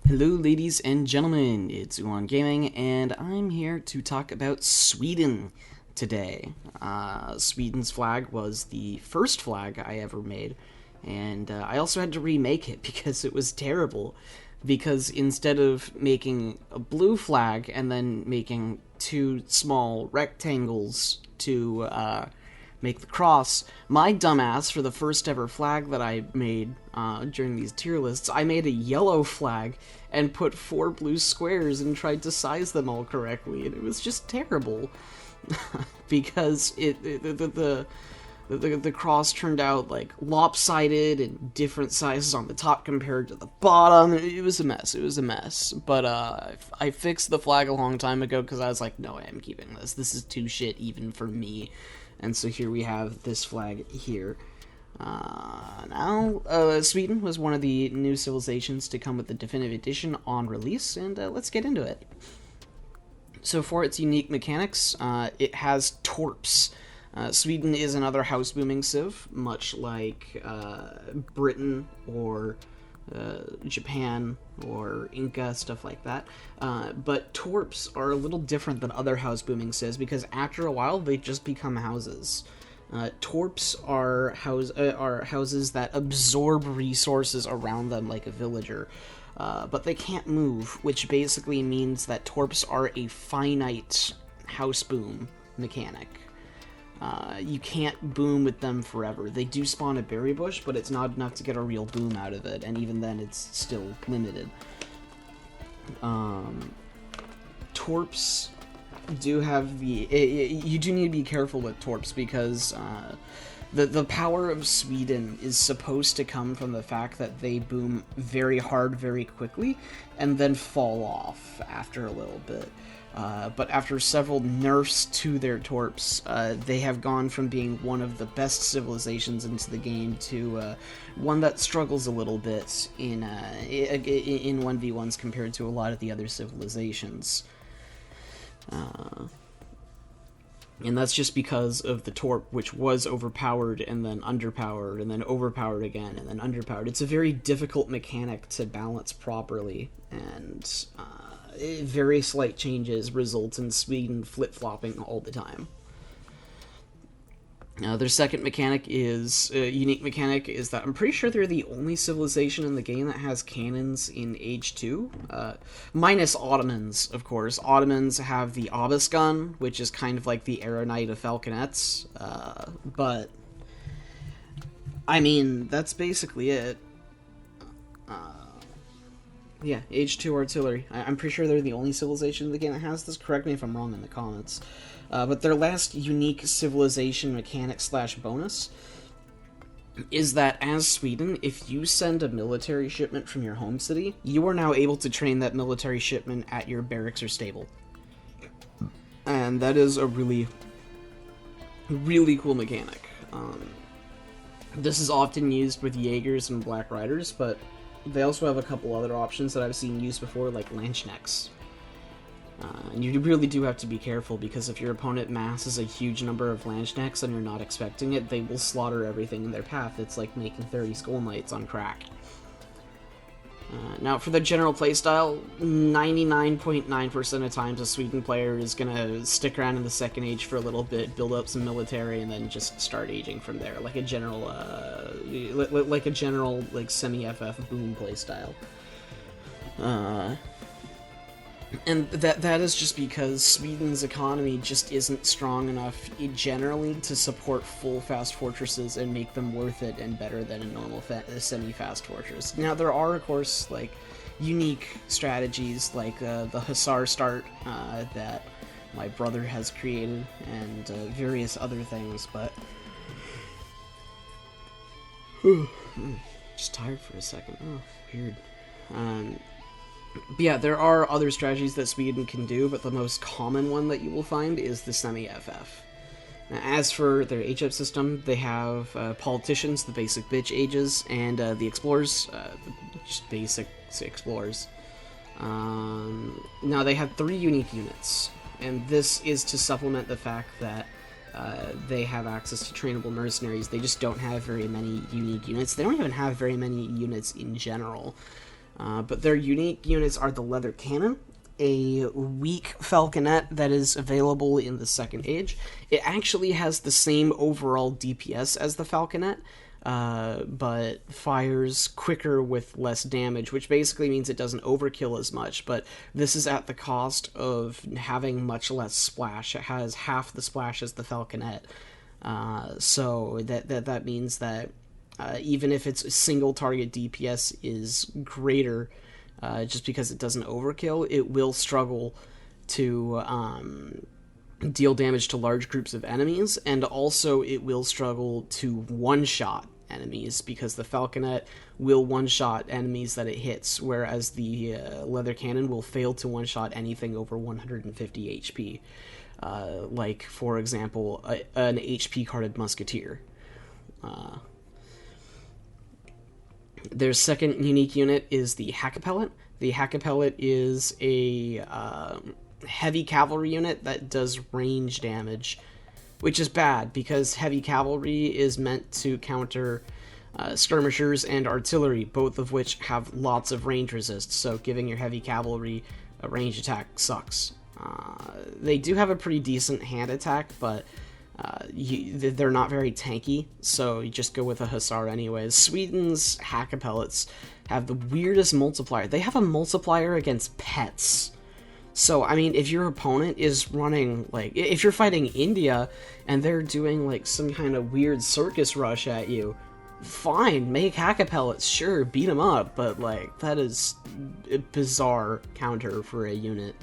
Hello, ladies and gentlemen, it's Ulan Gaming, and I'm here to talk about Sweden today. Sweden's flag was the first flag I ever made, and I also had to remake it because it was terrible. Because instead of making a blue flag and then making two small rectangles to make the cross, my dumbass, for the first ever flag that I made during these tier lists, I made a yellow flag and put four blue squares and tried to size them all correctly, and it was just terrible. Because the cross turned out like lopsided and different sizes on the top compared to the bottom. It was a mess. It was a mess. But I fixed the flag a long time ago because I was like, no, I am keeping this. This is too shit even for me. And so here we have this flag here. Sweden was one of the new civilizations to come with the Definitive Edition on release, and let's get into it. So for its unique mechanics, it has torps. Sweden is another house booming civ, much like Britain or Japan or Inca, stuff like that. But torps are a little different than other house booming civs because after a while they just become houses. Torps are houses that absorb resources around them like a villager. But they can't move, which basically means that torps are a finite house boom mechanic. You can't boom with them forever. They do spawn a berry bush, but it's not enough to get a real boom out of it, and even then it's still limited. Torps do have you do need to be careful with torps because the power of Sweden is supposed to come from the fact that they boom very hard very quickly and then fall off after a little bit. But after several nerfs to their torps, they have gone from being one of the best civilizations into the game to one that struggles a little bit in 1v1s compared to a lot of the other civilizations. And that's just because of the torp, which was overpowered and then underpowered and then overpowered again and then underpowered. It's a very difficult mechanic to balance properly, and very slight changes result in Sweden flip-flopping all the time. Their second mechanic is unique mechanic is that I'm pretty sure they're the only civilization in the game that has cannons in Age 2. Minus Ottomans, of course. Ottomans have the Obus gun, which is kind of like the Aeronite of Falconets. But, I mean, that's basically it. Yeah, Age 2 artillery. I'm pretty sure they're the only civilization in the game that has this. Correct me if I'm wrong in the comments. But their last unique civilization mechanic / bonus is that as Sweden, if you send a military shipment from your home city, you are now able to train that military shipment at your barracks or stable. And that is a really, really cool mechanic. This is often used with Jaegers and Black Riders, but they also have a couple other options that I've seen used before, like Landsknechts. And you really do have to be careful, because if your opponent masses a huge number of Landsknechts and you're not expecting it, they will slaughter everything in their path. It's like making 30 Skull Knights on crack. Now, for the general playstyle, 99.9% of times a Sweden player is going to stick around in the Second Age for a little bit, build up some military, and then just start aging from there, like a general, semi-FF boom playstyle. And that is just because Sweden's economy just isn't strong enough generally to support full fast fortresses and make them worth it and better than a normal semi-fast fortress. Now, there are, of course, like, unique strategies like the Hussar start that my brother has created and various other things, but just tired for a second. Oh, weird. But yeah, there are other strategies that Sweden can do, but the most common one that you will find is the semi-FF. Now, as for their age-up system, they have politicians, the basic bitch ages, and the explorers, just basic explorers. Now, they have 3 unique units, and this is to supplement the fact that they have access to trainable mercenaries. They just don't have very many unique units. They don't even have very many units in general. But their unique units are the Leather Cannon, a weak falconet that is available in the Second Age. It actually has the same overall DPS as the falconet, but fires quicker with less damage, which basically means it doesn't overkill as much, but this is at the cost of having much less splash. It has half the splash as the falconet, so that means that even if its single target DPS is greater, just because it doesn't overkill, it will struggle to deal damage to large groups of enemies, and also it will struggle to one-shot enemies, because the falconet will one-shot enemies that it hits, whereas the Leather Cannon will fail to one-shot anything over 150 HP. Like, for example, an HP-carded Musketeer. Their second unique unit is the Hackapellet. The Hackapellet is a heavy cavalry unit that does range damage, which is bad because heavy cavalry is meant to counter skirmishers and artillery, both of which have lots of range resist, so giving your heavy cavalry a range attack sucks. They do have a pretty decent hand attack, but they're not very tanky, so you just go with a Hussar anyways. Sweden's Hackapellets have the weirdest multiplier. They have a multiplier against pets. So, I mean, if your opponent is running, like, if you're fighting India and they're doing, like, some kind of weird circus rush at you, fine, make Hackapellets, sure, beat them up, but, like, that is a bizarre counter for a unit.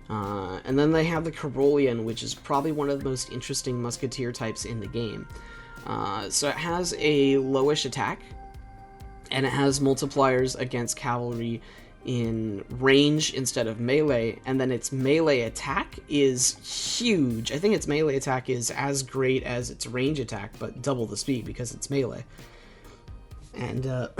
And then they have the Carolian, which is probably one of the most interesting musketeer types in the game. So it has a lowish attack, and it has multipliers against cavalry in range instead of melee, and then its melee attack is huge. I think its melee attack is as great as its range attack, but double the speed because it's melee. And the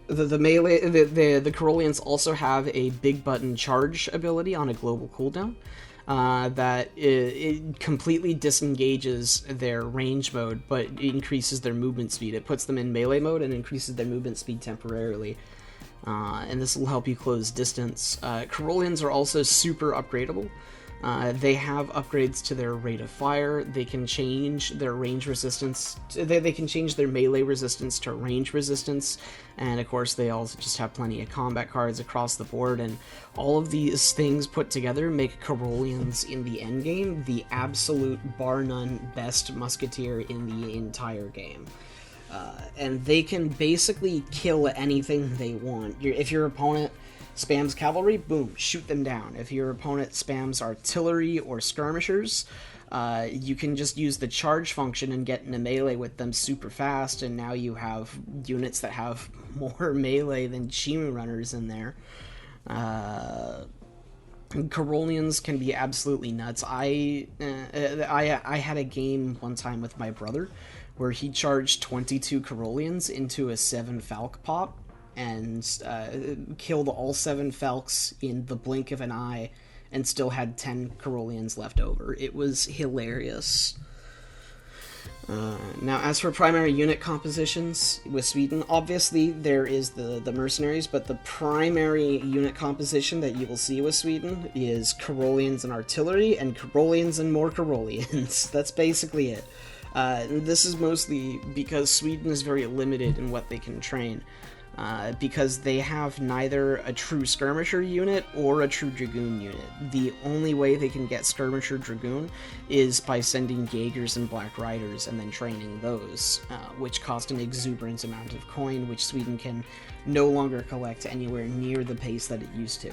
melee, the Carolians also have a big button charge ability on a global cooldown that it completely disengages their range mode, but increases their movement speed. It puts them in melee mode and increases their movement speed temporarily, and this will help you close distance. Carolians are also super upgradable. They have upgrades to their rate of fire. They can change their range resistance. They can change their melee resistance to range resistance. And of course, they also just have plenty of combat cards across the board. And all of these things put together make Carolians in the endgame the absolute bar none best musketeer in the entire game. And they can basically kill anything they want. If your opponent spams cavalry, boom, shoot them down. If your opponent spams artillery or skirmishers, you can just use the charge function and get into melee with them super fast, and now you have units that have more melee than Chimu runners in there. Carolians can be absolutely nuts. I had a game one time with my brother where he charged 22 Carolians into a 7 Falk pop, and killed all 7 Falks in the blink of an eye, and still had 10 Carolians left over. It was hilarious. Now, as for primary unit compositions with Sweden, obviously there is the mercenaries, but the primary unit composition that you will see with Sweden is Carolians and artillery, and Carolians and more Carolians. That's basically it. And this is mostly because Sweden is very limited in what they can train. Because they have neither a true skirmisher unit or a true dragoon unit. The only way they can get skirmisher dragoon is by sending Jaegers and Black Riders and then training those, which cost an exuberant amount of coin, which Sweden can no longer collect anywhere near the pace that it used to.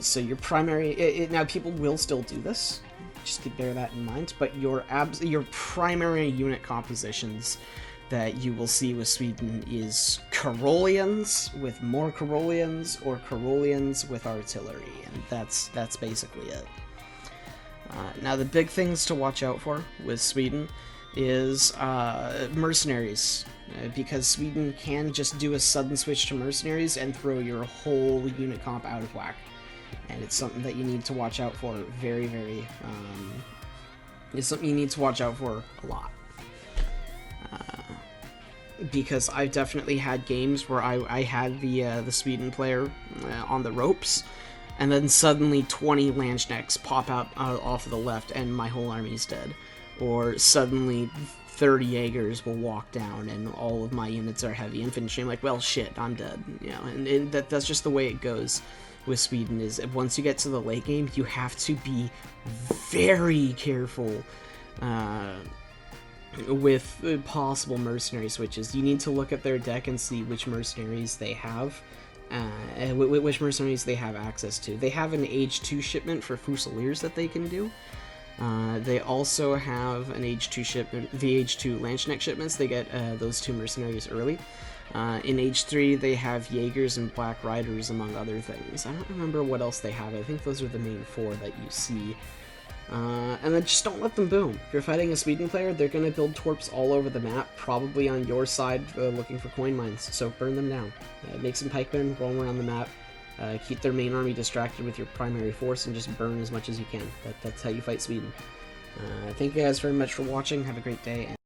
So your primary... now, people will still do this, just to bear that in mind, but your primary unit compositions that you will see with Sweden is Carolians with more Carolians, or Carolians with artillery, and that's basically it. Now, the big things to watch out for with Sweden is mercenaries, because Sweden can just do a sudden switch to mercenaries and throw your whole unit comp out of whack, and it's something that you need to watch out for very, very... it's something you need to watch out for a lot. because I've definitely had games where I had the Sweden player on the ropes, and then suddenly 20 Landsknecks pop out off of the left, and my whole army's dead. Or suddenly 30 Jaegers will walk down, and all of my units are heavy infantry. I'm like, well, shit, I'm dead. You know, and that's just the way it goes with Sweden. Is once you get to the late game, you have to be very careful with possible mercenary switches. You need to look at their deck and see which mercenaries they have, and which mercenaries they have access to. They have an Age 2 shipment for Fusiliers that they can do. They also have an Age 2 shipment, the Age 2 Landsknecht shipments. They get those 2 mercenaries early. In Age 3, they have Jaegers and Black Riders, among other things. I don't remember what else they have. I think those are the main 4 that you see. And then just don't let them boom. If you're fighting a Sweden player, they're going to build torps all over the map, probably on your side, looking for coin mines, so burn them down. Make some pikemen, roll them around the map, keep their main army distracted with your primary force, and just burn as much as you can. That's how you fight Sweden. Thank you guys very much for watching, have a great day, and